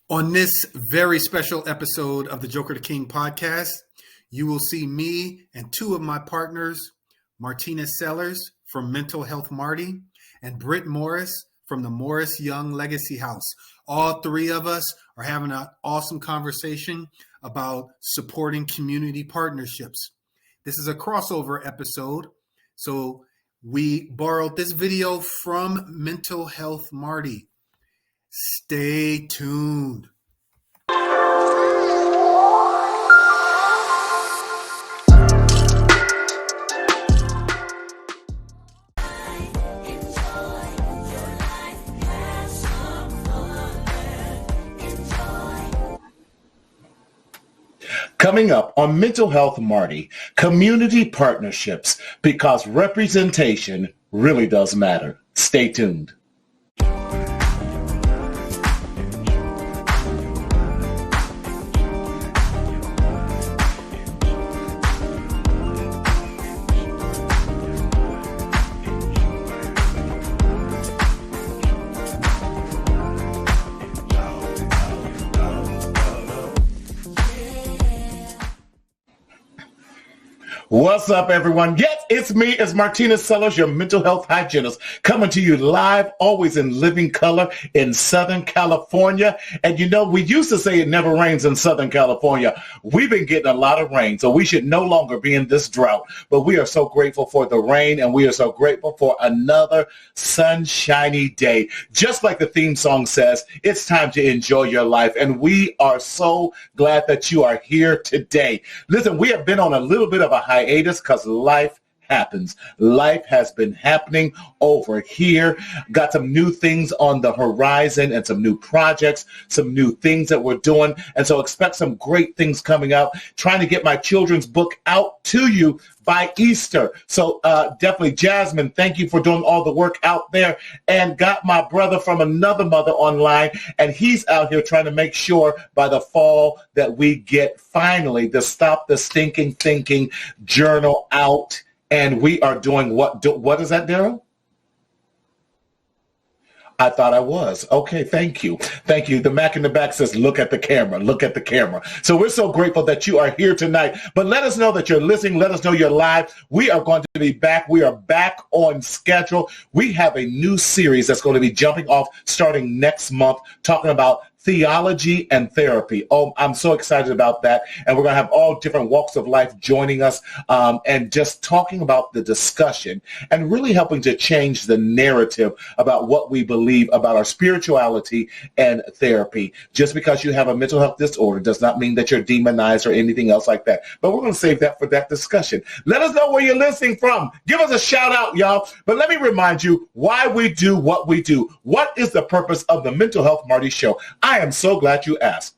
On this very special episode of the Joker the King podcast, you will see me and two of my partners, Martina Sellers from Mental Health Marty and Brit Morris from the Morris Young Legacy House. All three of us are having an awesome conversation about supporting community partnerships. This is a crossover episode, so we borrowed this video from Mental Health Marty. Stay tuned. Coming up on Mental Health Marty, community partnerships, because representation really does matter. Stay tuned. What's up, everyone? Yes, it's me. It's Martina Sellers, your mental health hygienist, coming to you live, always in living color in Southern California. And you know, we used to say it never rains in Southern California. We've been getting a lot of rain, so we should no longer be in this drought. But we are so grateful for the rain, and we are so grateful for another sunshiny day. Just like the theme song says, it's time to enjoy your life. And we are so glad that you are here today. Listen, we have been on a little bit of a hiatus because life happens. Life has been happening over here. Got some new things on the horizon and some new projects, some new things that we're doing. And so expect some great things coming out. Trying to get my children's book out to you by Easter. So definitely, Jasmine, thank you for doing all the work out there. And got my brother from another mother online, and he's out here trying to make sure by the fall that we get finally the Stop the Stinking Thinking journal out. And we are doing what is that, Daryl? I thought I was. Okay, thank you. Thank you. The Mac in the back says, look at the camera, look at the camera. So we're so grateful that you are here tonight. But let us know that you're listening. Let us know you're live. We are going to be back. We are back on schedule. We have a new series that's going to be jumping off starting next month, talking about theology and therapy. Oh, I'm so excited about that. And we're going to have all different walks of life joining us and just talking about the discussion and really helping to change the narrative about what we believe about our spirituality and therapy. Just because you have a mental health disorder does not mean that you're demonized or anything else like that. But we're going to save that for that discussion. Let us know where you're listening from. Give us a shout out, y'all. But let me remind you why we do what we do. What is the purpose of the Mental Health Marty Show? I am so glad you asked.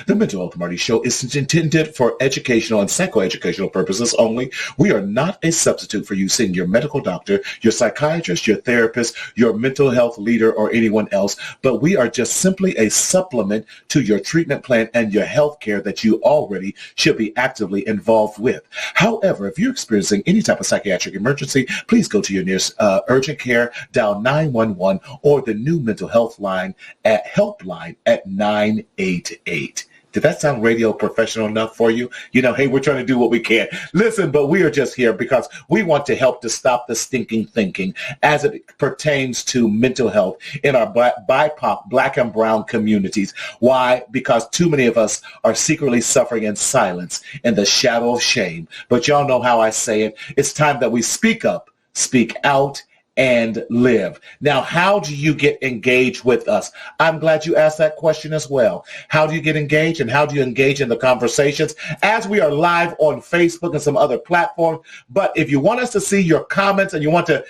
The Mental Health Marty Show is intended for educational and psychoeducational purposes only. We are not a substitute for you seeing your medical doctor, your psychiatrist, your therapist, your mental health leader, or anyone else, but we are just simply a supplement to your treatment plan and your health care that you already should be actively involved with. However, if you're experiencing any type of psychiatric emergency, please go to your nearest urgent care, dial 911 or the new mental health line at helpline at 988. Did that sound radio professional enough for you? You know, hey, we're trying to do what we can. Listen, but we are just here because we want to help to stop the stinking thinking as it pertains to mental health in our BIPOC, Black and Brown communities. Why? Because too many of us are secretly suffering in silence in the shadow of shame. But y'all know how I say it. It's time that we speak up, speak out, and live. Now, how do you get engaged with us? I'm glad you asked that question as well. How do you get engaged, and how do you engage in the conversations as we are live on Facebook and some other platforms? But if you want us to see your comments and you want to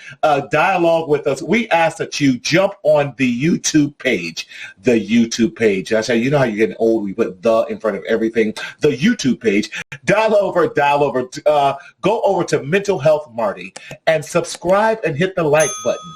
dialogue with us, we ask that you jump on the YouTube page. The YouTube page. I say, you know how you're getting old, we put the in front of everything. The YouTube page. Dial over, go over to Mental Health Marty and subscribe and hit the like button.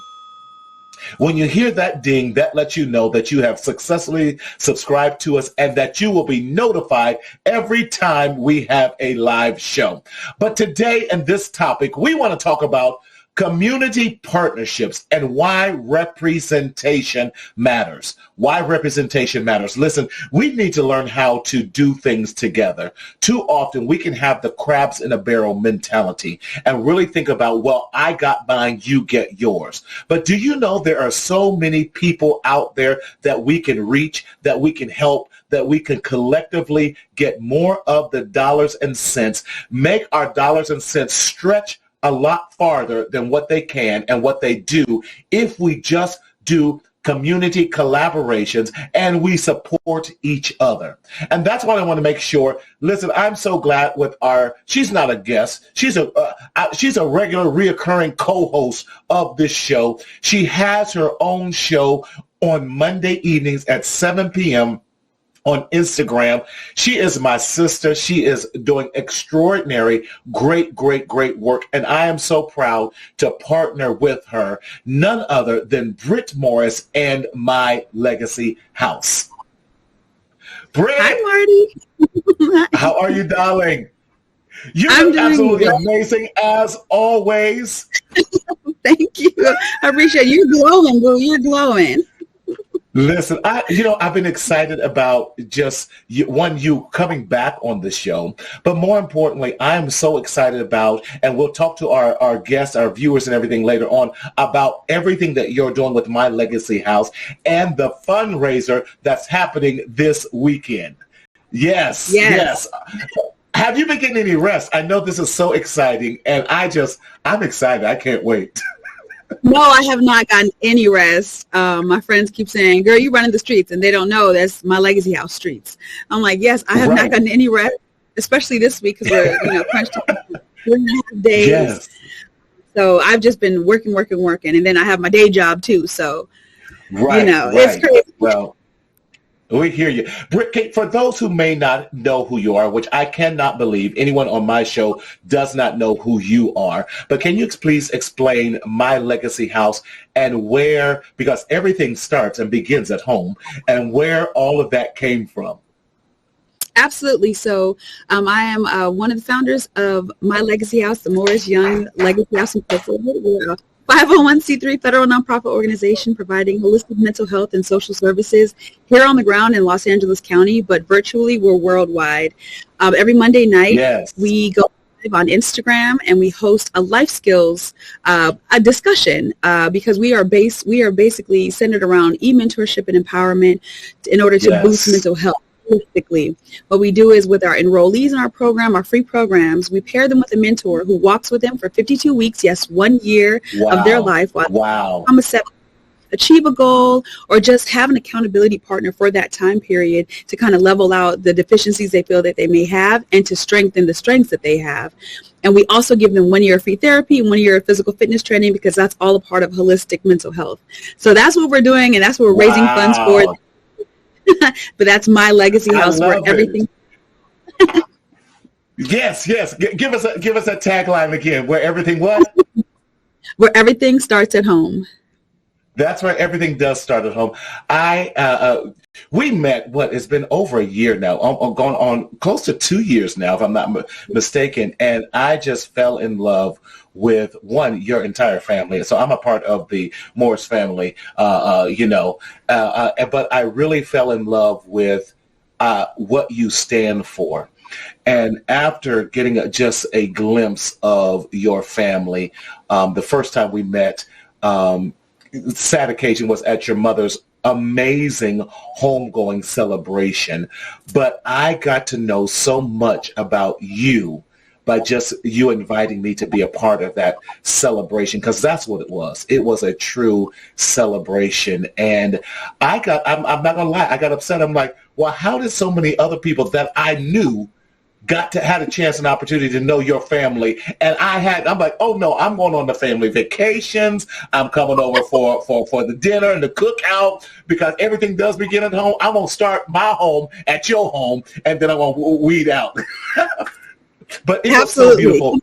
When you hear that ding, that lets you know that you have successfully subscribed to us and that you will be notified every time we have a live show. But today in this topic, we want to talk about community partnerships and why representation matters. Why representation matters. Listen, we need to learn how to do things together. Too often we can have the crabs in a barrel mentality and really think about, well, I got mine, you get yours. But do you know there are so many people out there that we can reach, that we can help, that we can collectively get more of the dollars and cents, make our dollars and cents stretch a lot farther than what they can and what they do if we just do community collaborations and we support each other. And that's what I want to make sure. Listen, I'm so glad with she's not a guest. She's a regular reoccurring co-host of this show. She has her own show on Monday evenings at 7 p.m. on Instagram. She is my sister. She is doing extraordinary, great work. And I am so proud to partner with her, none other than Brit Morris and My Legacy House. Brit. Hi, Marty. How are you, darling? You I'm look doing absolutely well. amazing as always. Thank you. I appreciate you. You're glowing, boo. You're glowing. Listen, I've been excited about just you coming back on the show, but more importantly, I am so excited about, and we'll talk to our guests, our viewers and everything later on about everything that you're doing with My Legacy House and the fundraiser that's happening this weekend. Yes. Have you been getting any rest? I know this is so exciting, and I'm excited. I can't wait. No, I have not gotten any rest. My friends keep saying, girl, you running the streets, and they don't know that's My Legacy House streets. I'm like, yes, I have not gotten any rest, especially this week because we're crunched 3.5 days. Yes. So I've just been working, and then I have my day job too. So, it's crazy. Well, we hear you. Brit, for those who may not know who you are, which I cannot believe anyone on my show does not know who you are, but can you please explain My Legacy House and where, because everything starts and begins at home, and where all of that came from? Absolutely. So I am one of the founders of My Legacy House, the Morris Young Legacy House Incorporated. We're a 501c3 federal nonprofit organization providing holistic mental health and social services here on the ground in Los Angeles County, but virtually we're worldwide. Every Monday night, we go live on Instagram and we host a life skills a discussion because we are basically centered around e-mentorship and empowerment in order to boost mental health. Holistically. What we do is with our enrollees in our program, our free programs, we pair them with a mentor who walks with them for 52 weeks, 1 year of their life while achieve a goal or just have an accountability partner for that time period to kind of level out the deficiencies they feel that they may have and to strengthen the strengths that they have. And we also give them 1 year of free therapy and 1 year of physical fitness training because that's all a part of holistic mental health. So that's what we're doing, and that's what we're raising funds for. But that's My Legacy House where everything. Yes. Give us a tagline again. Where everything what? Where everything starts at home. That's right. Everything does start at home. We met, it's been over a year now, going on close to 2 years now, if I'm not mistaken. And I just fell in love with, one, your entire family. So I'm a part of the Morris family, but I really fell in love with what you stand for. And after getting just a glimpse of your family, the first time we met, sad occasion was at your mother's amazing homegoing celebration. But I got to know so much about you by just you inviting me to be a part of that celebration, because that's what it was. It was a true celebration. And I'm not going to lie, I got upset. I'm like, well, how did so many other people that I knew had a chance and opportunity to know your family? And I'm like, oh no, I'm going on the family vacations. I'm coming over for the dinner and the cookout, because everything does begin at home. I'm going to start my home at your home, and then I'm going to weed out. But it was so beautiful.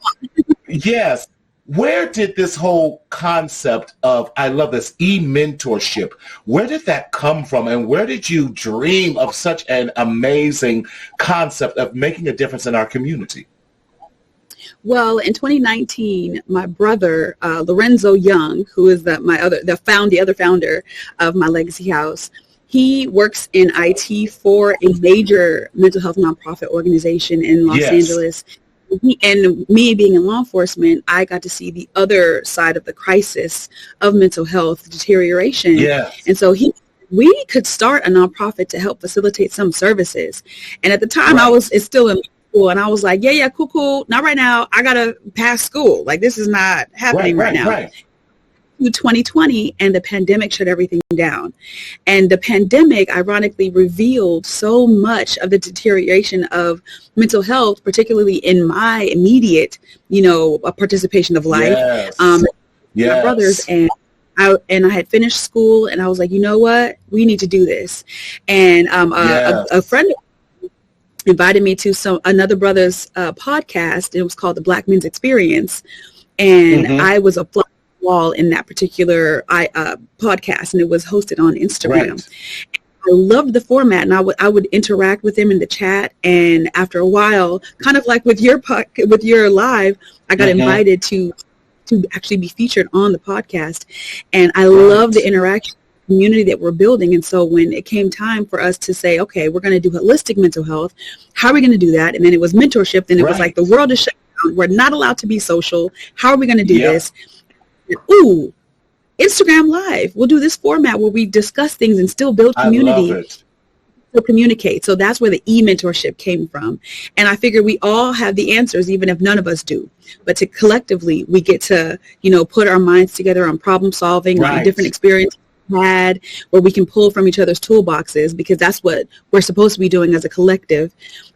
Yes. Where did this whole concept of, I love this, e-mentorship, where did that come from? And where did you dream of such an amazing concept of making a difference in our community? Well, in 2019, my brother, Lorenzo Young, who is the other founder of My Legacy House, he works in IT for a major mental health nonprofit organization in Los Angeles. And me being in law enforcement, I got to see the other side of the crisis of mental health deterioration. Yes. And so we could start a nonprofit to help facilitate some services. And at the time, it's still in school, and I was like, yeah, cool. Not right now. I got to pass school. Like, this is not happening right now. Right. 2020, and the pandemic shut everything down. And the pandemic ironically revealed so much of the deterioration of mental health, particularly in my immediate, participation of life. My brothers, and I had finished school, and I was like, you know what, we need to do this. And a friend invited me to another brother's podcast. It was called the Black Men's Experience, and I was a wall in that particular podcast, and it was hosted on Instagram. Right. I loved the format, and I would interact with them in the chat. And after a while, kind of like with your live, I got invited to actually be featured on the podcast, and I love the interaction community that we're building. And so when it came time for us to say, okay, we're going to do holistic mental health, how are we going to do that? And then it was mentorship. Then it was like the world is shut down. We're not allowed to be social. How are we going to do this? Ooh, Instagram Live. We'll do this format where we discuss things and still build community. I love it. Still communicate. So that's where the e-mentorship came from. And I figure we all have the answers, even if none of us do. But collectively, we get to, put our minds together on problem solving, on different experiences we had, where we can pull from each other's toolboxes, because that's what we're supposed to be doing as a collective.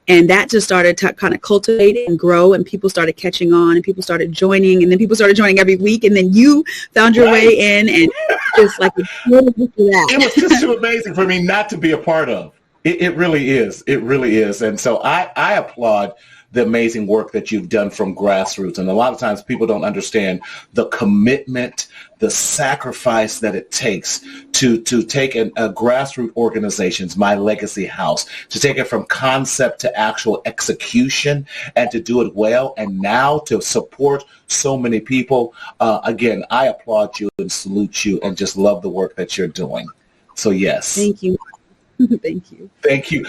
And that just started to kind of cultivate and grow, and people started catching on, and people started joining, and then people started joining every week, and then you found your way in, and just like it was just too amazing for me not to be a part of. It really is. It really is. And so I applaud the amazing work that you've done from grassroots. And a lot of times people don't understand the commitment, the sacrifice that it takes to take a grassroots organization's My Legacy House, to take it from concept to actual execution, and to do it well, and now to support so many people. Again, I applaud you and salute you, and just love the work that you're doing. So yes. Thank you. Thank you. Thank you.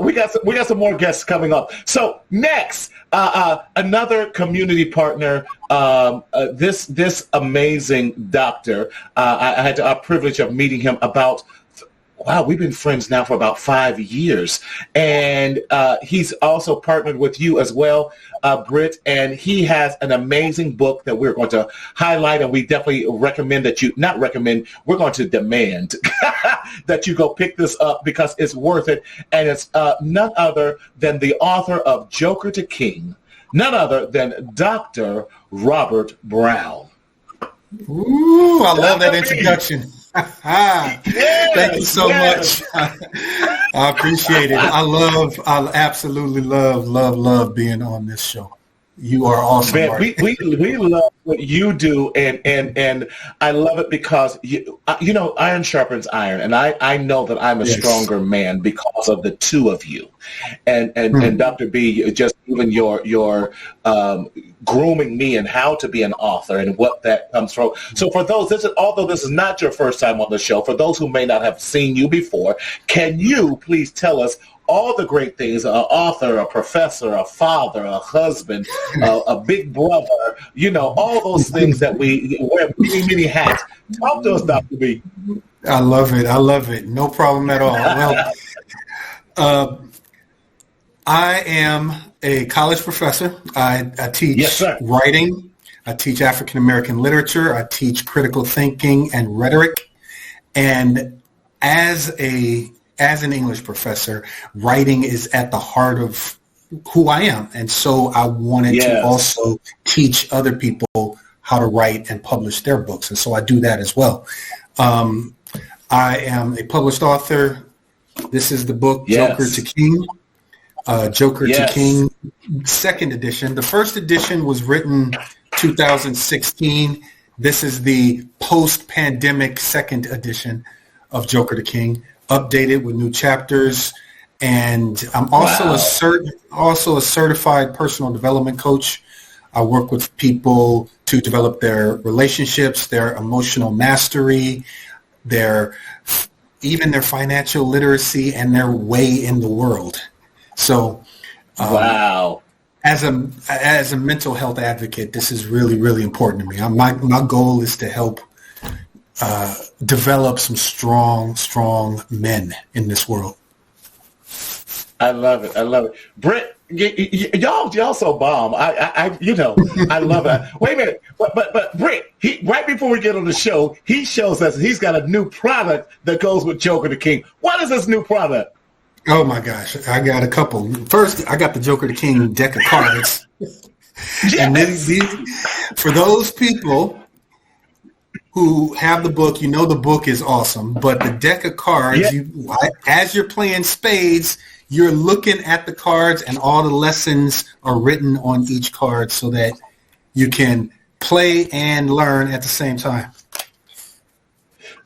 We got some more guests coming up. So next, another community partner. This amazing doctor. I had the privilege of meeting him about. Wow, we've been friends now for about 5 years, and he's also partnered with you as well, Brit, and he has an amazing book that we're going to highlight, and we definitely recommend that we're going to demand that you go pick this up, because it's worth it, and it's none other than the author of Joker to King, none other than Dr. Robert Brown. Ooh, I love that introduction. Thank you so much. I appreciate it. I absolutely love being on this show. You are awesome. Man, we love what you do, and I love it because iron sharpens iron, and I know that I'm a stronger man because of the two of you, and Dr. B, just even your grooming me and how to be an author and what that comes from. So for those, although this is not your first time on the show, for those who may not have seen you before, can you please tell us all the great things: an author, a professor, a father, a husband, a big brother, all those things that we wear many, many hats. Talk to us, Dr. B. I love it. No problem at all. Well, I am a college professor. I teach writing. I teach African American literature. I teach critical thinking and rhetoric. And as an English professor, writing is at the heart of who I am. And so I wanted to also teach other people how to write and publish their books. And so I do that as well. I am a published author. This is the book, Joker to King. Joker to King, second edition. The first edition was written 2016. This is the post-pandemic second edition of Joker to King, updated with new chapters. And I'm also a certified personal development coach. I work with people to develop their relationships, their emotional mastery, even their financial literacy and their way in the world. So, wow. As a mental health advocate, this is really, really important to me. My goal is to help develop some strong men in this world. I love it. Brit, y'all so bomb. I love it. Wait a minute, but Brit, right before we get on the show, he shows us he's got a new product that goes with Joker the King. What is this new product? Oh my gosh, I got a couple. First, I got the Joker the King deck of cards. Yes. And these, for those people who have the book, the book is awesome. But the deck of cards, as you're playing spades, you're looking at the cards and all the lessons are written on each card so that you can play and learn at the same time.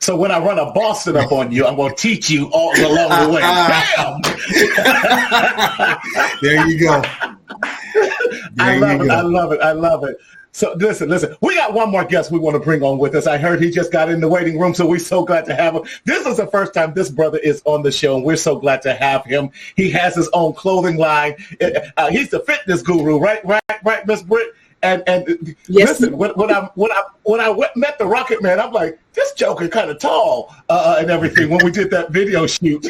So when I run a Boston up on you, I'm going to teach you all along the way. Bam! There you go. I love it. So listen. We got one more guest we want to bring on with us. I heard he just got in the waiting room, so we're so glad to have him. This is the first time this brother is on the show, and we're so glad to have him. He has his own clothing line. He's the fitness guru, right, Miss Brit? And yes. Listen, when I met the Rocket Man, I'm like, this Joker kind of tall and everything when we did that video shoot.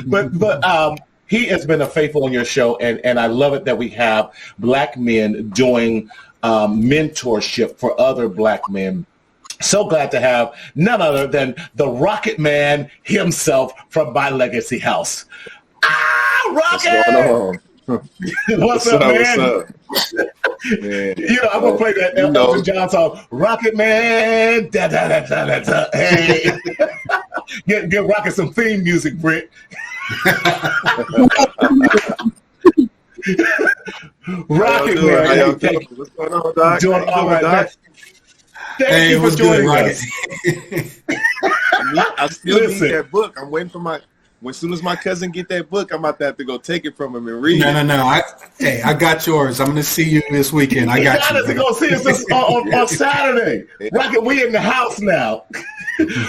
but he has been a faithful on your show, and I love it that we have Black men doing mentorship for other Black men. So glad to have none other than the Rocket Man himself from My Legacy House. Rocket! What's up, man? What's up? Man, I'm gonna play that Elton John song, Rocket Man. Da, da, da, da, da, da. Hey, get Rocket some theme music, Brit. Rocket Man. How y'all doing? What's going on, Doc? Doing all right, man. Thank you for joining us. I still need that book. I'm waiting for as soon as my cousin get that book, I'm about to have to go take it from him and read it. No. I got yours. I'm going to see you this weekend. I got you. To go see us on Saturday. Rocket, we in the house now.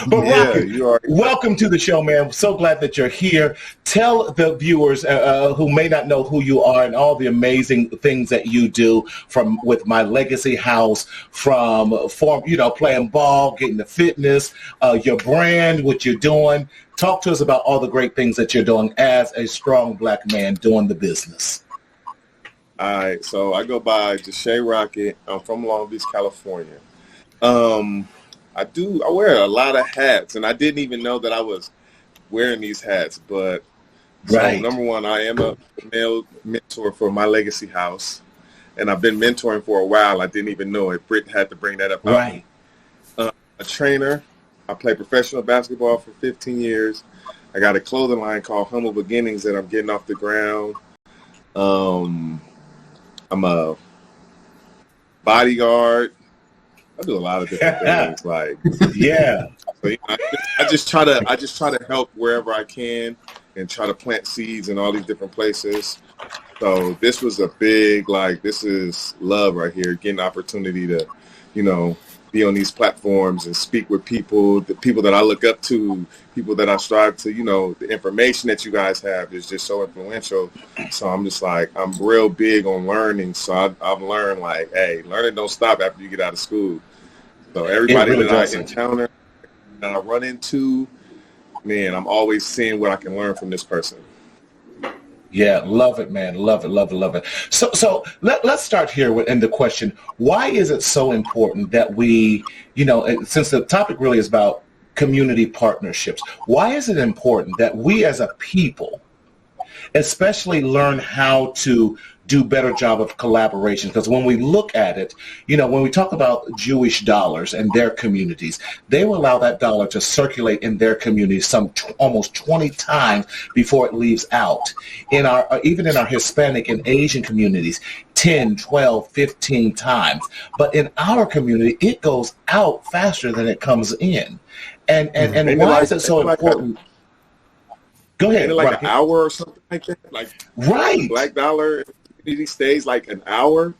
But Rocket, welcome to the show, man. So glad that you're here. Tell the viewers who may not know who you are and all the amazing things that you do with My Legacy House, from playing ball, getting the fitness, your brand, what you're doing. Talk to us about all the great things that you're doing as a strong Black man doing the business. All right, so I go by Deshae Rocket. I'm from Long Beach, California. I wear a lot of hats, and I didn't even know that I was wearing these hats. But number one, I am a male mentor for My Legacy House, and I've been mentoring for a while. I didn't even know it. Brit had to bring that up. Right. A trainer. I played professional basketball for 15 years. I got a clothing line called Humble Beginnings that I'm getting off the ground. I'm a bodyguard. I do a lot of different things. So, I just try to help wherever I can and try to plant seeds in all these different places. So this was a big, this is love right here, getting opportunity to, be on these platforms and speak with people, the people that I look up to, people that I strive to, the information that you guys have is just so influential. So I'm just I'm real big on learning. So I've learned hey, learning don't stop after you get out of school. So everybody really that I encounter, that I run into, man, I'm always seeing what I can learn from this person. Yeah, love it, man. Love it. So let's start here in the question, why is it so important that we, since the topic really is about community partnerships, why is it important that we as a people especially learn how to do better job of collaboration? Because when we look at it, when we talk about Jewish dollars and their communities, they will allow that dollar to circulate in their communities almost 20 times before it leaves out. Even in our Hispanic and Asian communities, 10, 12, 15 times. But in our community, it goes out faster than it comes in. And why is it so important? Go ahead. An hour or something like that? Right. Black dollar stays an hour.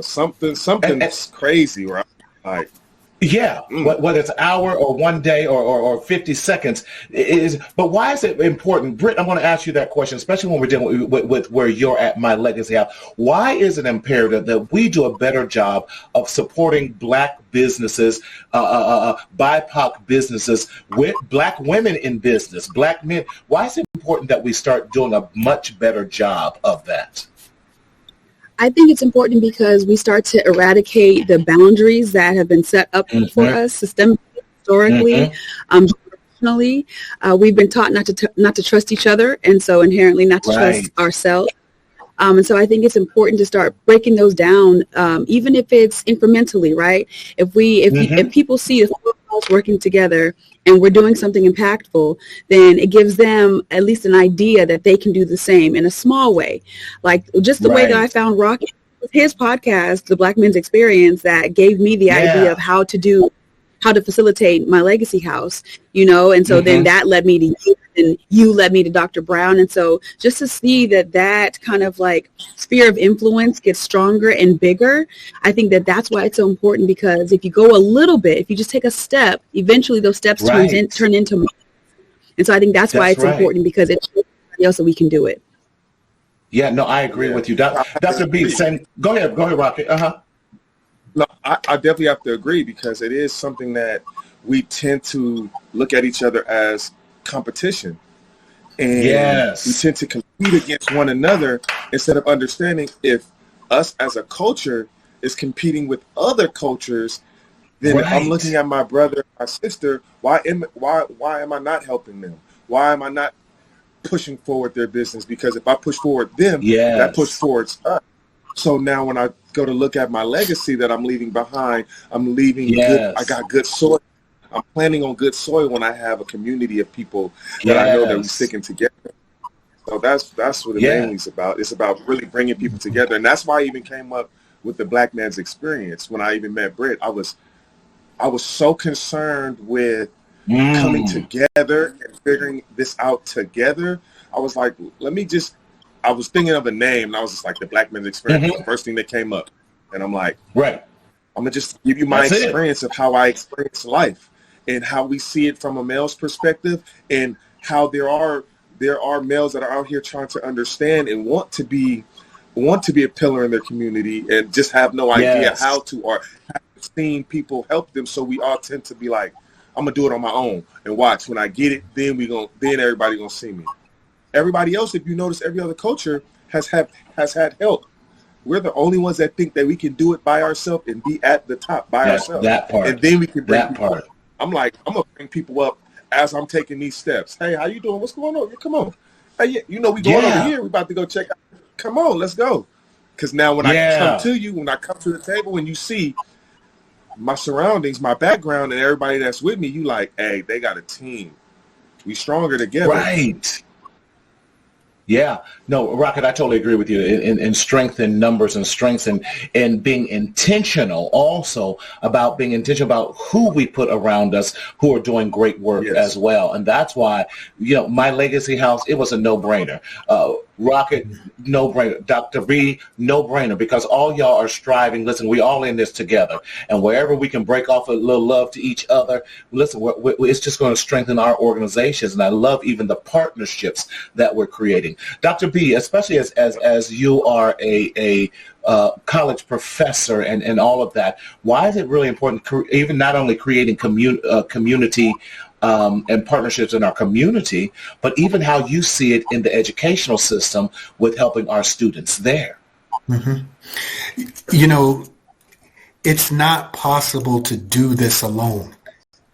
something's crazy, right? Like, yeah, whether it's an hour or 1 day or 50 seconds is. But why is it important, Britt? I'm going to ask you that question, especially when we're dealing with where you're at, My Legacy House. Why is it imperative that we do a better job of supporting Black businesses, BIPOC businesses, with Black women in business, Black men? Why is it important that we start doing a much better job of that? I think it's important because we start to eradicate the boundaries that have been set up for us systemically, historically, traditionally. We've been taught not to trust each other, and so inherently not to trust ourselves. And so I think it's important to start breaking those down, even if it's incrementally, right? If people see us working together and we're doing something impactful, then it gives them at least an idea that they can do the same in a small way. Like just the way that I found Rocky with his podcast, The Black Men's Experience, that gave me the idea of how to facilitate My Legacy House, and so then that led me to you, and you led me to Dr. Brown. And so just to see that kind of like sphere of influence gets stronger and bigger, I think that's why it's so important, because if you go a little bit, if you just take a step, eventually those steps turn into more. And so I think that's why it's important, because it shows everybody else that we can do it. Yeah, no, I agree with you. Dr. B, go ahead, Rocky. No, I definitely have to agree, because it is something that we tend to look at each other as competition. And we tend to compete against one another instead of understanding if us as a culture is competing with other cultures, then if I'm looking at my brother, my sister, why am I not helping them? Why am I not pushing forward their business? Because if I push forward them, that push forwards us. So now when I go to look at my legacy that I'm leaving behind, I'm leaving good. I got good soil. I'm planning on good soil when I have a community of people that I know that we're sticking together. So that's what it mainly is about. It's about really bringing people together. And that's why I even came up with the Black Man's Experience. When I even met Britt, I was so concerned with coming together and figuring this out together. I was like, I was thinking of a name, and I was just like, the Black Man's Experience, the first thing that came up. And I'm like, I'm going to just give you my experience of how I experience life and how we see it from a male's perspective, and how there are males that are out here trying to understand and want to be a pillar in their community and just have no idea how to, or haven't seen people help them. So we all tend to be like, I'm going to do it on my own, and watch when I get it, then everybody going to see me. Everybody else, if you notice, every other culture has had help. We're the only ones that think that we can do it by ourselves and be at the top by ourselves. That part. And then we can bring people up. I'm like, I'm going to bring people up as I'm taking these steps. Hey, how you doing? What's going on? Come on. Hey, we going over here. We about to go check out. Come on, let's go. Because now when I come to you, when I come to the table and you see my surroundings, my background, and everybody that's with me, you like, hey, they got a team. We stronger together. Right. Yeah, no, Rocket, I totally agree with you in strength in numbers and strengths and being intentional also about being intentional about who we put around us who are doing great work as well. And that's why, My Legacy House, it was a no-brainer. Rocket, no-brainer. Dr. B, no-brainer, because all y'all are striving. Listen, we all in this together. And wherever we can break off a little love to each other, listen, it's just going to strengthen our organizations. And I love even the partnerships that we're creating. Dr. B, especially as you are a college professor and all of that, why is it really important, even not only creating community and partnerships in our community, but even how you see it in the educational system with helping our students there? It's not possible to do this alone.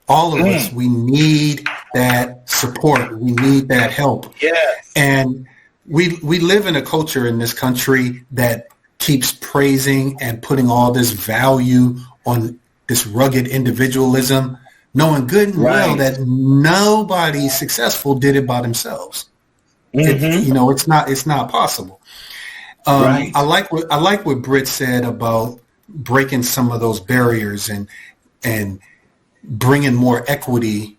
All of us, we need that support. We need that help. Yes. And we live in a culture in this country that keeps praising and putting all this value on this rugged individualism, knowing good and well that nobody successful did it by themselves. It's not possible. I like what Britt said about breaking some of those barriers and bringing more equity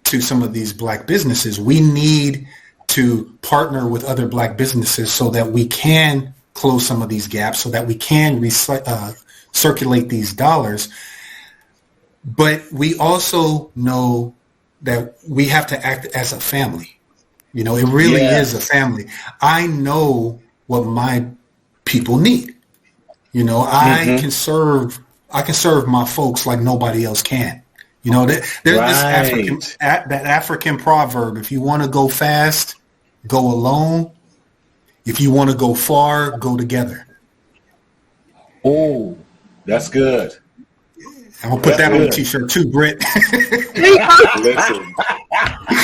to some of these Black businesses. We need to partner with other Black businesses so that we can close some of these gaps so that we can circulate these dollars. But we also know that we have to act as a family. You know, it really is a family. I know what my people need. You know, I can serve my folks like nobody else can. You know, there's this African proverb: if you want to go fast, go alone. If you want to go far, go together. Oh, that's good. I'm gonna put that on the t-shirt too, Brit. Listen,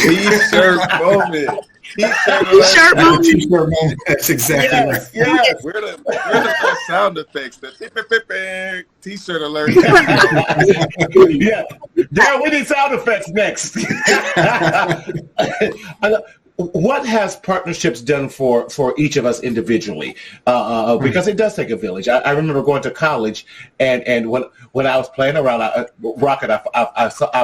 t-shirt moment. T-shirt moment. That's exactly right. Yes. Where the sound effects? The t-shirt alert. Yeah, Darryl, we need sound effects next. What has partnerships done for each of us individually? Because it does take a village. I remember going to college, and when I was playing around, Rocket, I thought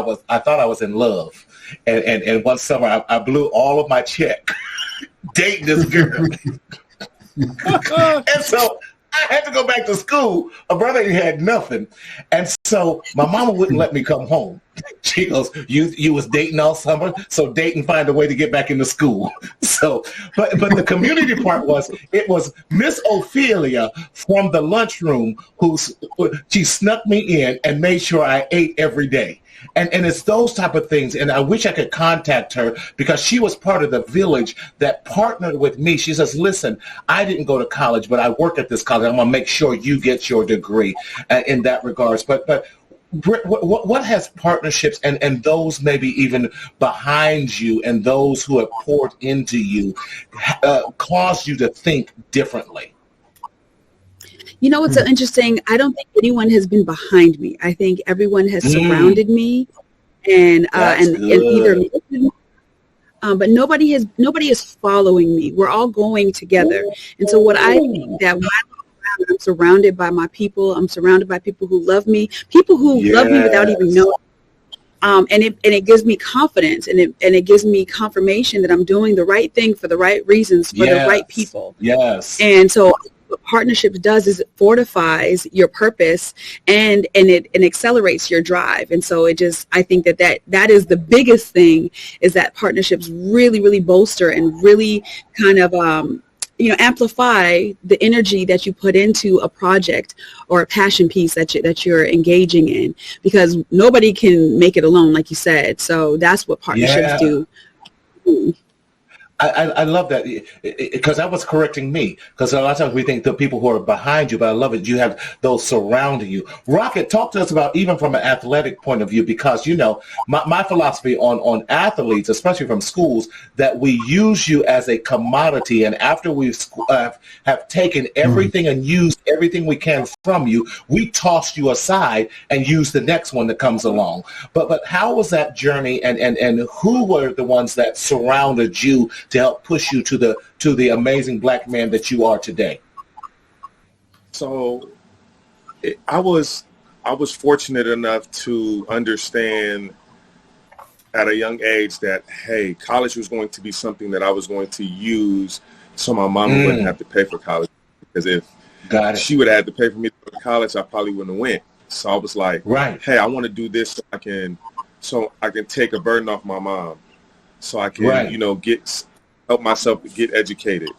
I was in love, and one summer I blew all of my check dating this girl, and so I had to go back to school. A brother had nothing, and so my mama wouldn't let me come home. She goes, "You was dating all summer, so date and find a way to get back into school." So, but the community part was Miss Ophelia from the lunchroom she snuck me in and made sure I ate every day. And it's those type of things. And I wish I could contact her because she was part of the village that partnered with me. She says, listen, I didn't go to college, but I work at this college. I'm going to make sure you get your degree in that regards. But Britt, what has partnerships and those maybe even behind you and those who have poured into you caused you to think differently? You know what's so interesting? I don't think anyone has been behind me. I think everyone has surrounded me and either but nobody is following me. We're all going together. And so what I think that when I'm surrounded by my people, I'm surrounded by people who love me, people who love me without even knowing. And it gives me confidence and it gives me confirmation that I'm doing the right thing for the right reasons for the right people. Yes. And so what partnerships does is it fortifies your purpose and it accelerates your drive. And so I think that is the biggest thing, is that partnerships really, really bolster and really kind of, amplify the energy that you put into a project or a passion piece that you're engaging in, because nobody can make it alone, like you said. So that's what partnerships do. I love that, because that was correcting me, because a lot of times we think the people who are behind you, but I love it. You have those surrounding you. Rocket, talk to us about, even from an athletic point of view, because, my philosophy on athletes, especially from schools, that we use you as a commodity. And after we have taken everything and used everything we can from you, we toss you aside and use the next one that comes along. But how was that journey, and who were the ones that surrounded you to help push you to the amazing Black man that you are today? So I was fortunate enough to understand at a young age that, hey, college was going to be something that I was going to use so my mama wouldn't have to pay for college. Because if she would have had to pay for me to go to college, I probably wouldn't have went. So I was like, hey, I want to do this so I can take a burden off my mom, so I can, help myself to get educated.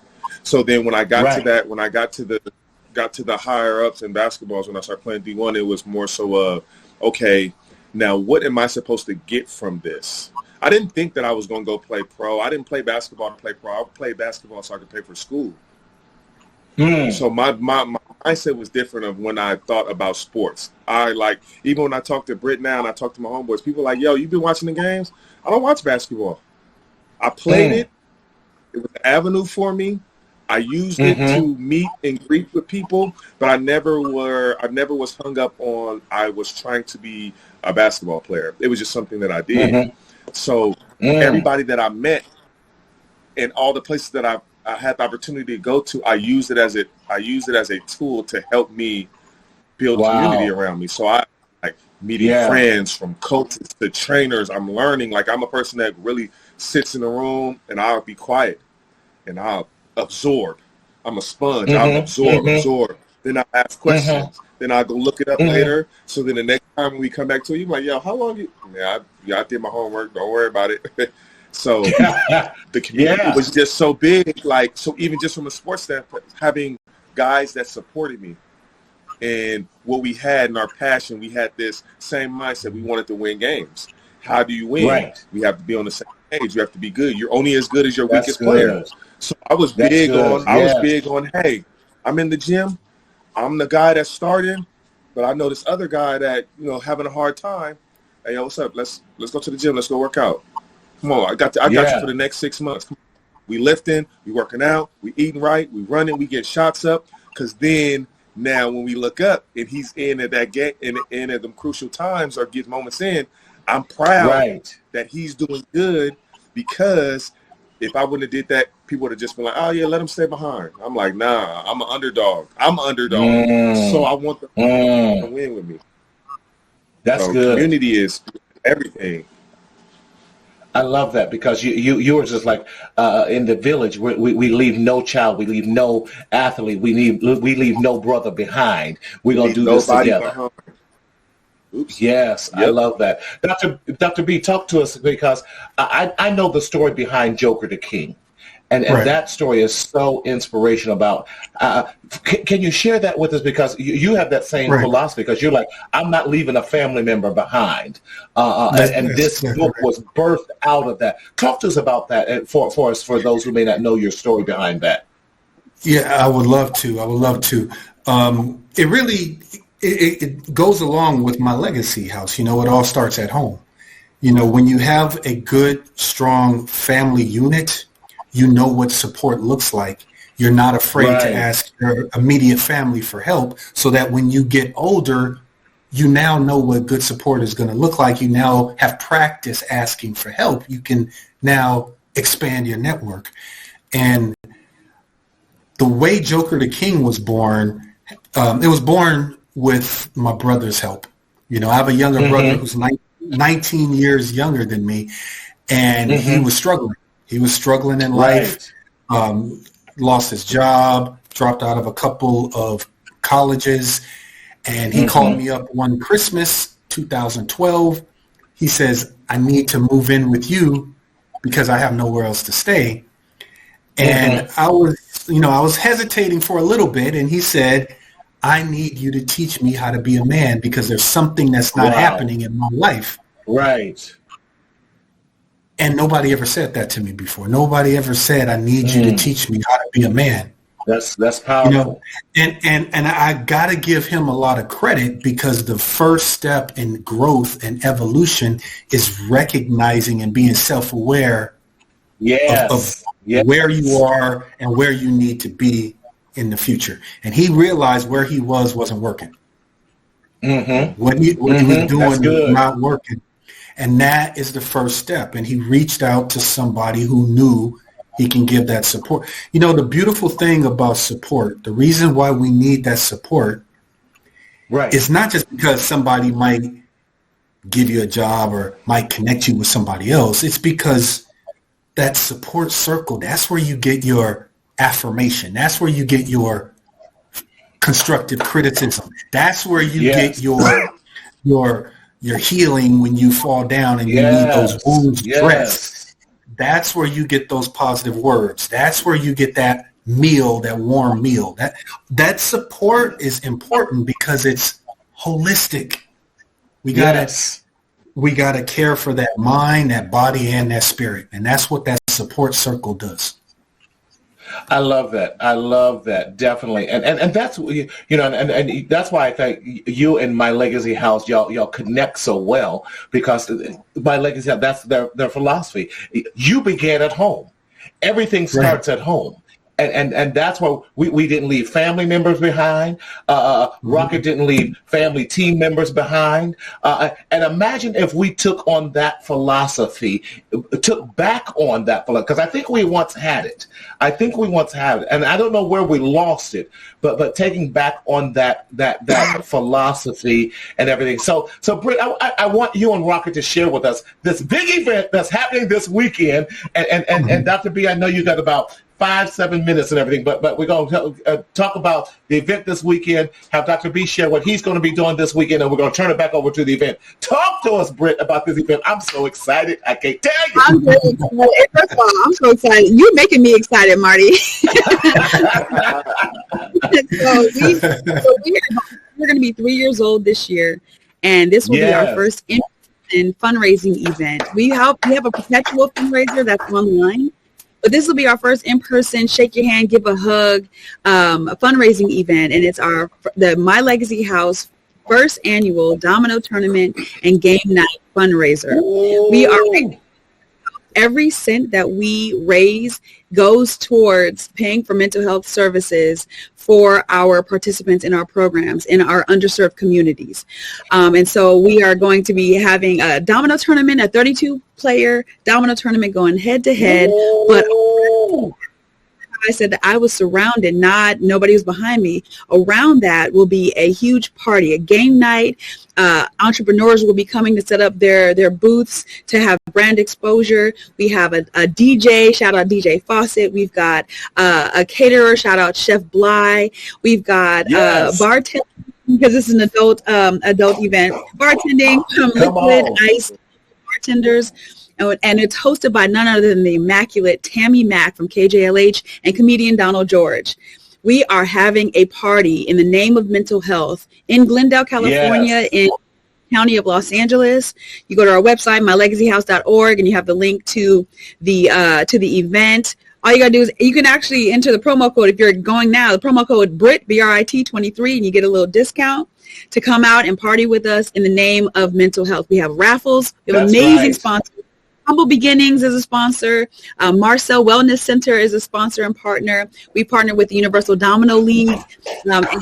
So then when I got to that, when I got to the higher ups in basketballs, when I started playing D1, it was more so okay, now what am I supposed to get from this? I didn't think that I was going to go play pro. I didn't play basketball to play pro. I played basketball so I could pay for school. So my mindset was different of when I thought about sports. Even when I talk to Brit now and I talk to my homeboys, people are like, yo, you been watching the games? I don't watch basketball. I played it. It was an avenue for me. I used it to meet and greet with people, but I never was hung up on I was trying to be a basketball player. It was just something that I did. So everybody that I met and all the places that I had the opportunity to go to, I used it as a tool to help me build community around me. So I meeting friends, from coaches to trainers. I'm learning. I'm a person that really sits in the room and I'll be quiet and I'll absorb. I'm a sponge. I'll absorb. Then I ask questions. Then I go look it up later. So then the next time when we come back to it, you're like, yo, how long you? I did my homework. Don't worry about it. So the community was just so big. Like, so even just from a sports standpoint, having guys that supported me and what we had in our passion, we had this same mindset. We wanted to win games. How do you win? Right. We have to be on the same page. You have to be good. You're only as good as your weakest player. So I was big on, hey, I'm in the gym. I'm the guy that's starting, but I know this other guy that, having a hard time. Hey, yo, what's up? Let's go to the gym. Let's go work out. Come on, I got you for the next 6 months. We lifting, we working out, we eating right, we running, we get shots up. Because then now when we look up and he's in at that game, in at them crucial times or gets moments in, I'm proud that he's doing good, because if I wouldn't have did that, people would have just been like, oh, yeah, let him stay behind. I'm like, nah, I'm an underdog. So I want them to win with me. That's good. Community is everything. I love that, because you were just like in the village, we leave no child, we leave no athlete, we leave no brother behind. We're going to do this together. Behind. Oops. Yes, yep. I love that. Dr. B, talk to us, because I know the story behind Joker the King. And that story is so inspirational about, can you share that with us? Because you have that same philosophy, because you're like, I'm not leaving a family member behind. And this book was birthed out of that. Talk to us about that for us, for those who may not know your story behind that. Yeah, I would love to. It really, it goes along with my legacy house. It all starts at home. When you have a good, strong family unit, you know what support looks like. You're not afraid to ask your immediate family for help, so that when you get older, you now know what good support is going to look like. You now have practice asking for help. You can now expand your network. And the way Joker the King was born, it was born with my brother's help. I have a younger brother who's 19 years younger than me, and he was struggling. He was struggling in life, lost his job, dropped out of a couple of colleges, and he called me up one Christmas, 2012. He says, I need to move in with you because I have nowhere else to stay. And I was hesitating for a little bit, and he said, I need you to teach me how to be a man, because there's something that's not happening in my life. Right. And nobody ever said that to me before. Nobody ever said, I need you to teach me how to be a man. That's powerful. And I got to give him a lot of credit, because the first step in growth and evolution is recognizing and being self-aware of where you are and where you need to be in the future. And he realized where he wasn't working. What he was doing was not working. And that is the first step. And he reached out to somebody who knew he can give that support. The beautiful thing about support, the reason why we need that support, is not just because somebody might give you a job or might connect you with somebody else. It's because that support circle, that's where you get your affirmation. That's where you get your constructive criticism. That's where you get your healing when you fall down and you need those wounds dressed. That's where you get those positive words. That's where you get that meal, that warm meal. That support is important because it's holistic. We gotta care for that mind, that body, and that spirit. And that's what that support circle does. I love that. Definitely. And that's, and that's why I think you and My Legacy House, y'all connect so well, because My Legacy House, that's their philosophy. You began at home. Everything starts at home. And that's why we didn't leave family members behind. Rocket didn't leave family team members behind. And imagine if we took on that philosophy, took back on that philosophy, because I think we once had it. And I don't know where we lost it, but taking back on that philosophy and everything. So Brit, I want you and Rocket to share with us this big event that's happening this weekend. And Dr. B, I know you got about 5-7 minutes and everything, but we're going to talk about the event this weekend, have Dr. B share what he's going to be doing this weekend, and we're going to turn it back over to the event. Talk to us, Britt, about this event. I'm so excited. I can't tell you. I'm really excited. First of all, I'm so excited. You're making me excited, Marty. We're going to be 3 years old this year, and this will be our first in fundraising event. We have a perpetual fundraiser that's online, but this will be our first in-person, shake your hand, give a hug, a fundraising event, and it's the My Legacy House first annual domino tournament and game night fundraiser. We are every cent that we raise goes towards paying for mental health services for our participants in our programs in our underserved communities. And so we are going to be having a domino tournament, a 32-player domino tournament going head to head. But I said that I was surrounded, nobody was behind me. Around that will be a huge party, a game night. Entrepreneurs will be coming to set up their booths to have brand exposure. We have a DJ, shout out DJ Fawcett. We've got a caterer, shout out Chef Bly. We've got bartending, because this is an adult event. Bartending, liquid, ice, bartenders. And it's hosted by none other than the immaculate Tammy Mack from KJLH and comedian Donald George. We are having a party in the name of mental health in Glendale, California, in the county of Los Angeles. You go to our website, mylegacyhouse.org, and you have the link to the event. All you got to do is you can actually enter the promo code. If you're going now, the promo code BRIT, BRIT 23, and you get a little discount to come out and party with us in the name of mental health. We have raffles. We have amazing sponsors. Humble Beginnings is a sponsor. Marcel Wellness Center is a sponsor and partner. We partner with the Universal Domino League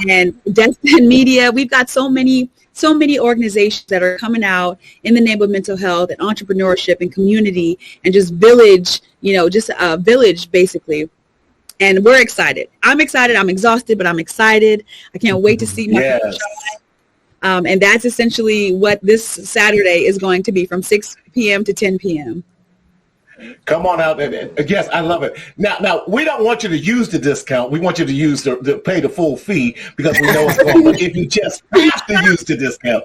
and Destin Media. We've got so many organizations that are coming out in the name of mental health and entrepreneurship and community and just village, just a village basically. And we're excited. I'm excited. I'm exhausted, but I'm excited. I can't wait to see my people shine. And that's essentially what this Saturday is going to be from 6 p.m. to 10 p.m. Come on out. Yes, I love it. Now, we don't want you to use the discount. We want you to use to pay the full fee because we know it's going. But if you just have to use the discount.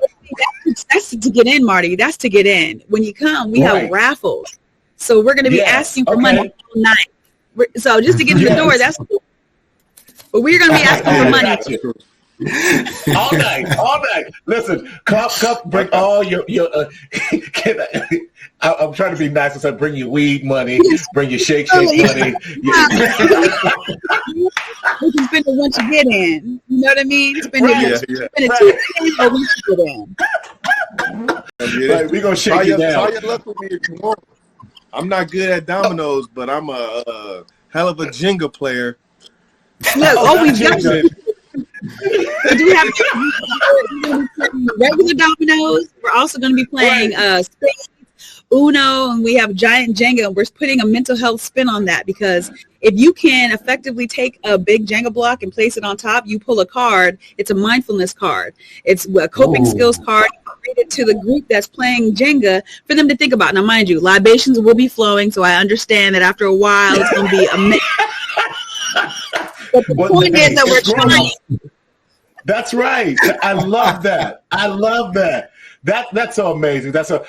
That's to get in, Marty. That's to get in. When you come, we have raffles. So we're going to be asking for money all night. So just to get in the door, that's cool. But we're going to be asking for money. all night. Listen, come, bring all your. I'm trying to be nice and say, bring your weed money, bring your shake money. You can spend it once you get in. You know what I mean? Spend it once you get in. Right, we're gonna shake you down. Try your luck with me if you want. I'm not good at dominoes, but I'm a hell of a Jenga player. Look, we've got it. We do have regular dominoes. We're also going to be playing spades, Uno, and we have giant Jenga. And we're putting a mental health spin on that because if you can effectively take a big Jenga block and place it on top, you pull a card. It's a mindfulness card. It's a coping skills card. It to the group that's playing Jenga for them to think about. Now, mind you, libations will be flowing, so I understand that after a while it's going to be a mix. But the point is that we're trying. That's right. I love that. That's so amazing. So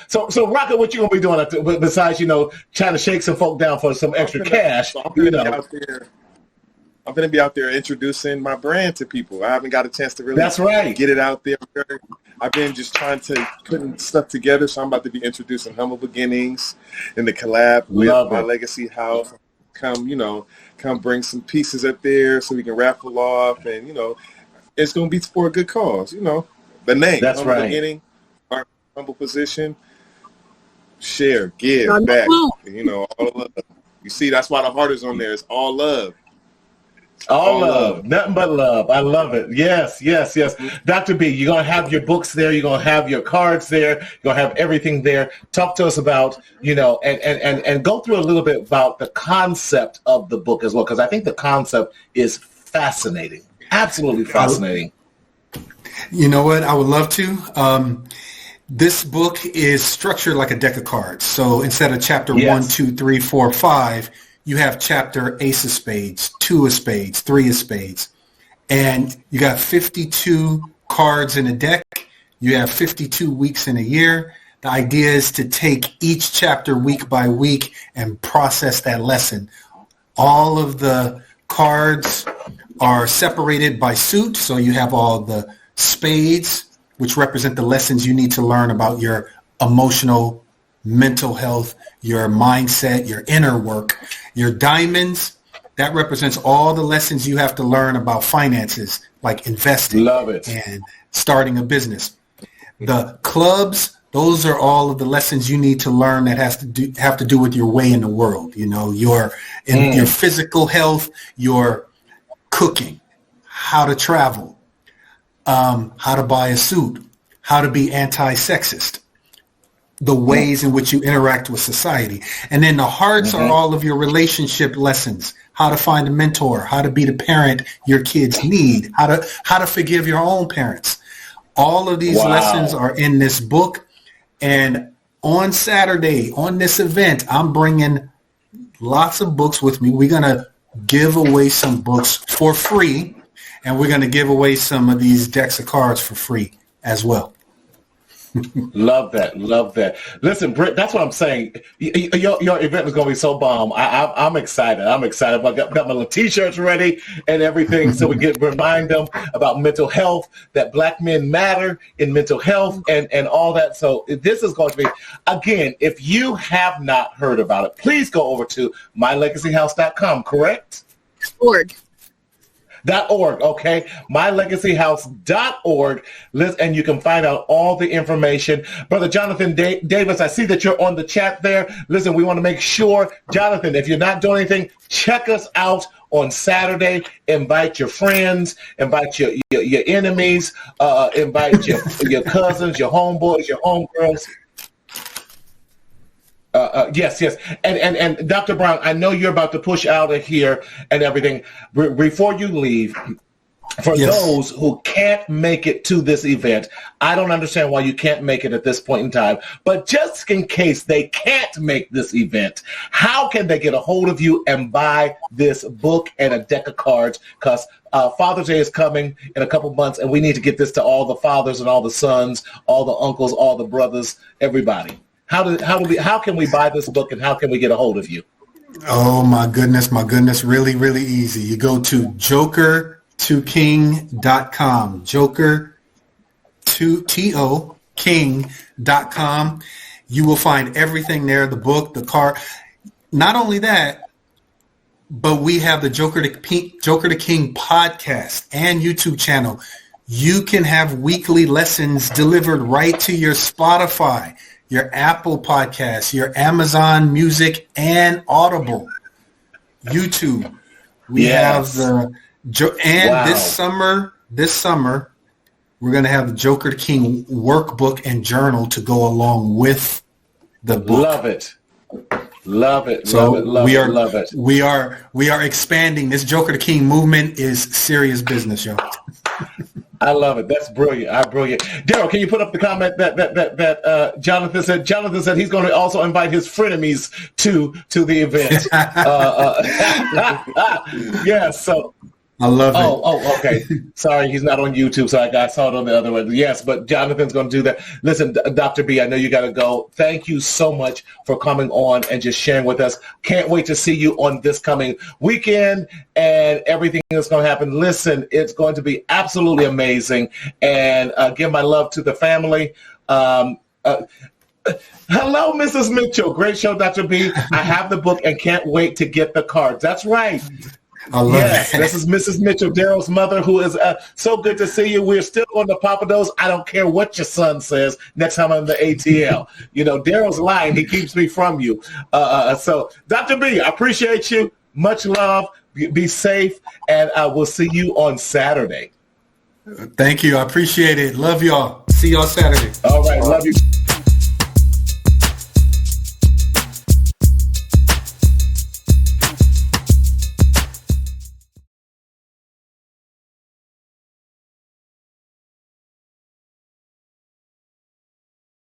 Rocket, what you gonna be doing besides trying to shake some folk down for some extra cash? I'm gonna be out there introducing my brand to people. I haven't got a chance to really get it out there. I've been just trying to put stuff together, so I'm about to be introducing Humble Beginnings in the collab with My Legacy House. Come bring some pieces up there so we can raffle off, and it's gonna be for a good cause. The name. That's Humble right. Beginning, our humble position. Share, give back. All love. You see, that's why the heart is on there. It's all love. All love. Nothing but love. I love it. Yes. Dr. B, you're going to have your books there. You're going to have your cards there. You're going to have everything there. Talk to us about, and go through a little bit about the concept of the book as well, because I think the concept is fascinating. Absolutely fascinating. You know what? I would love to. This book is structured like a deck of cards. So instead of chapter 1, 2, 3, 4, 5, you have chapter Ace of Spades, 2 of Spades, 3 of Spades, and you got 52 cards in a deck. You have 52 weeks in a year. The idea is to take each chapter week by week and process that lesson. All of the cards are separated by suit, so you have all the spades, which represent the lessons you need to learn about your emotional, mental health, your mindset, your inner work. Your diamonds, that represents all the lessons you have to learn about finances, like investing. Love it. And starting a business. The clubs, those are all of the lessons you need to learn that have to do with your way in the world. You know, your physical health, your cooking, how to travel, how to buy a suit, how to be anti-sexist, the ways in which you interact with society. And then the hearts are all of your relationship lessons, how to find a mentor, how to be the parent your kids need, how to forgive your own parents. All of these lessons are in this book. And on Saturday, on this event, I'm bringing lots of books with me. We're going to give away some books for free, and we're going to give away some of these decks of cards for free as well. Love that. Love that. Listen, Britt, that's what I'm saying. Your event is going to be so bomb. I'm excited. I got my little T-shirts ready and everything so we can remind them about mental health, that Black men matter in mental health and all that. So this is going to be, again, if you have not heard about it, please go over to mylegacyhouse.com, correct? .org. .org, okay? mylegacyhouse.org, and you can find out all the information. Brother Jonathan Davis, I see that you're on the chat there. Listen, we want to make sure, Jonathan, if you're not doing anything, check us out on Saturday. Invite your friends, invite your enemies, invite your cousins, your homeboys, your homegirls. Yes. And Dr. Brown, I know you're about to push out of here and everything. Before you leave, for those who can't make it to this event, I don't understand why you can't make it at this point in time, but just in case they can't make this event, how can they get a hold of you and buy this book and a deck of cards? Because Father's Day is coming in a couple months, and we need to get this to all the fathers and all the sons, all the uncles, all the brothers, everybody. How can we buy this book, and how can we get a hold of you? Oh my goodness, really, really easy. You go to joker2king.com, joker2king.com. You will find everything there, the book, the card. Not only that, but we have the Joker to King podcast and YouTube channel. You can have weekly lessons delivered right to your Spotify, your Apple Podcasts, your Amazon Music, and Audible, YouTube. We have this summer, we're going to have the Joker to King workbook and journal to go along with the book. Love it. Love it. We are expanding. This Joker to King movement is serious business, yo. I love it. That's brilliant. Brilliant. Daryl, can you put up the comment that Jonathan said? Jonathan said he's going to also invite his frenemies to the event. Yeah. So. I love it. Oh, okay. Sorry, he's not on YouTube, so I saw it on the other one. Yes, but Jonathan's going to do that. Listen, Dr. B, I know you got to go. Thank you so much for coming on and just sharing with us. Can't wait to see you on this coming weekend and everything that's going to happen. Listen, it's going to be absolutely amazing. And give my love to the family. Hello, Mrs. Mitchell. Great show, Dr. B. I have the book and can't wait to get the cards. That's right. I love it. This is Mrs. Mitchell, Daryl's mother, who is so good to see you. We're still on the Papados. I don't care what your son says next time I'm in the ATL. You know, Daryl's lying. He keeps me from you. So, Dr. B, I appreciate you. Much love. Be safe, and we'll see you on Saturday. Thank you. I appreciate it. Love y'all. See y'all Saturday. All right. Love you.